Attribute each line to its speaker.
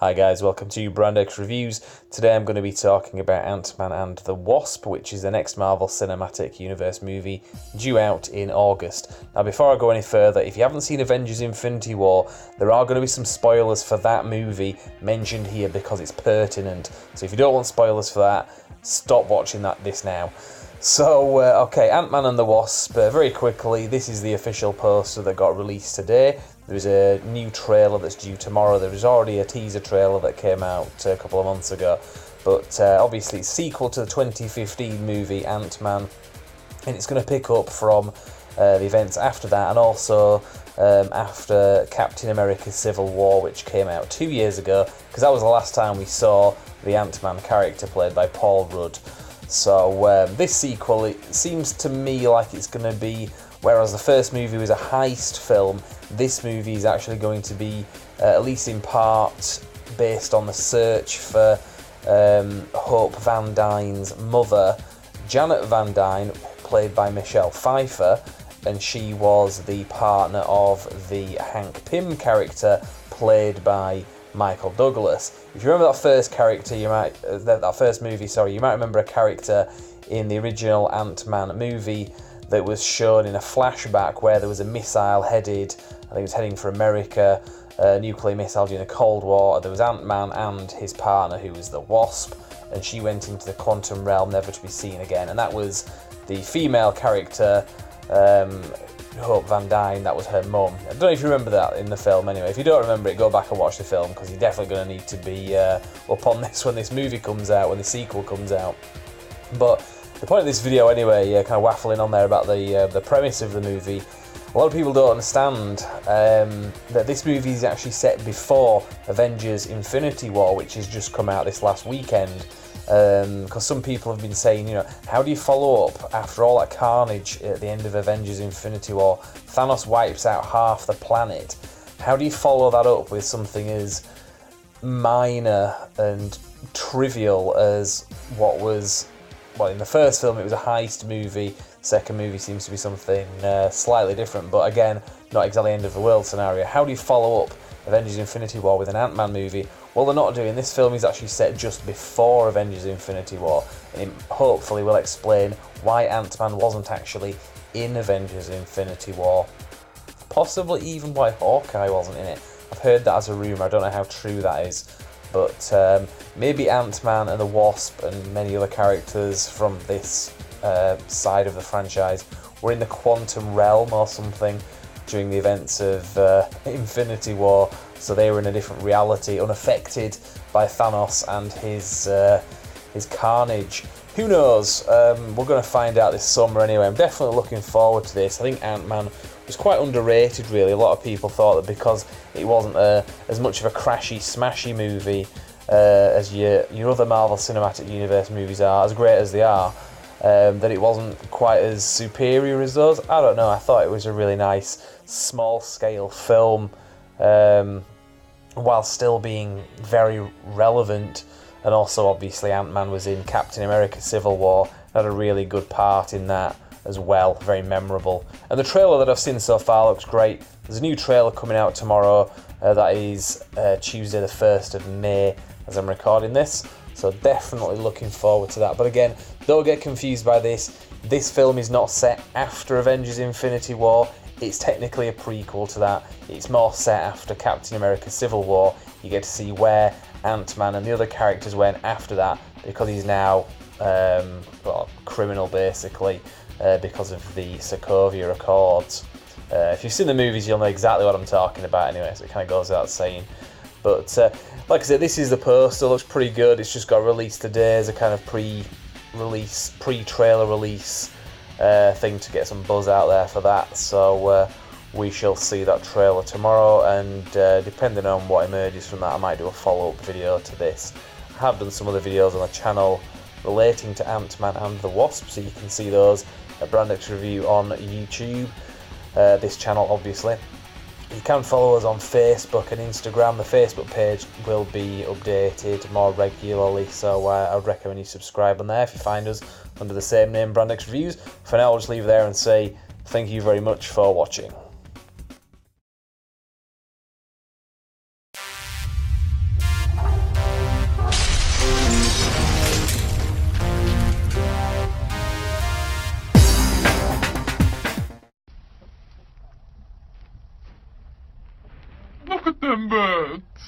Speaker 1: Hi guys, welcome to Brand X Reviews. Today I'm going to be talking about Ant-Man and the Wasp, which is the next Marvel Cinematic Universe movie due out in August. Now before I go any further, if you haven't seen Avengers Infinity War, there are going to be some spoilers for that movie mentioned here because it's pertinent. So if you don't want spoilers for that, stop watching this now. So, okay, Ant-Man and the Wasp, very quickly, this is the official poster that got released today. There's a new trailer that's due tomorrow. There was already a teaser trailer that came out a couple of months ago. But obviously it's sequel to the 2015 movie Ant-Man. And it's going to pick up from the events after that, and also after Captain America Civil War, which came out 2 years ago, because that was the last time we saw the Ant-Man character played by Paul Rudd. So this sequel, it seems to me like it's going to be, whereas the first movie was a heist film, this movie is actually going to be, at least in part, based on the search for Hope Van Dyne's mother, Janet Van Dyne, played by Michelle Pfeiffer, and she was the partner of the Hank Pym character, played by Michael Douglas. If you remember that first character, that first movie, you might remember a character in the original Ant-Man movie that was shown in a flashback where there was a missile headed, I think it was heading for America, a nuclear missile during the Cold War. There was Ant-Man and his partner, who was the Wasp, and she went into the quantum realm never to be seen again, and that was the female character, Hope Van Dyne. That was her mum. I don't know if you remember that in the film. Anyway, if you don't remember it, go back and watch the film, because you're definitely going to need to be up on this when this movie comes out, when the sequel comes out. But the point of this video anyway, kind of waffling on there about the premise of the movie, a lot of people don't understand that this movie is actually set before Avengers Infinity War, which has just come out this last weekend. Because some people have been saying, how do you follow up after all that carnage at the end of Avengers Infinity War? Thanos wipes out half the planet. How do you follow that up with something as minor and trivial as what was, well, in the first film it was a heist movie, second movie seems to be something slightly different, but again, not exactly end of the world scenario. How do you follow up Avengers Infinity War with an Ant-Man movie? Well, they're not doing. This film is actually set just before Avengers Infinity War, and it hopefully will explain why Ant-Man wasn't actually in Avengers Infinity War. Possibly even why Hawkeye wasn't in it. I've heard that as a rumour, I don't know how true that is. But maybe Ant-Man and the Wasp and many other characters from this side of the franchise were in the quantum realm or something during the events of Infinity War, so they were in a different reality, unaffected by Thanos and his carnage. Who knows? We're going to find out this summer anyway. I'm definitely looking forward to this. I think Ant-Man was quite underrated, really. A lot of people thought that because it wasn't as much of a crashy, smashy movie as your other Marvel Cinematic Universe movies are, as great as they are, that it wasn't quite as superior as those. I don't know, I thought it was a really nice small-scale film, while still being very relevant. And also obviously Ant-Man was in Captain America Civil War, had a really good part in that as well, very memorable. And the trailer that I've seen so far looks great. There's a new trailer coming out tomorrow, that is Tuesday the 1st of May as I'm recording this, so definitely looking forward to that. But again, don't get confused by this. This film is not set after Avengers Infinity War. It's technically a prequel to that. It's more set after Captain America Civil War. You get to see where Ant-Man and the other characters went after that, because he's now criminal basically, because of the Sokovia Accords. If you've seen the movies, you'll know exactly what I'm talking about anyway, so it kind of goes without saying. But like I said, this is the poster, looks pretty good. It's just got released today as a kind of pre-trailer release thing to get some buzz out there for that. So we shall see that trailer tomorrow, and depending on what emerges from that, I might do a follow-up video to this. I have done some other videos on the channel relating to Ant-Man and the Wasp, so you can see those at Brand X Review on YouTube, this channel obviously. You can follow us on Facebook and Instagram. The Facebook page will be updated more regularly, so I would recommend you subscribe on there if you find us under the same name, Brand X Reviews. For now, I'll just leave it there and say thank you very much for watching.
Speaker 2: them birds.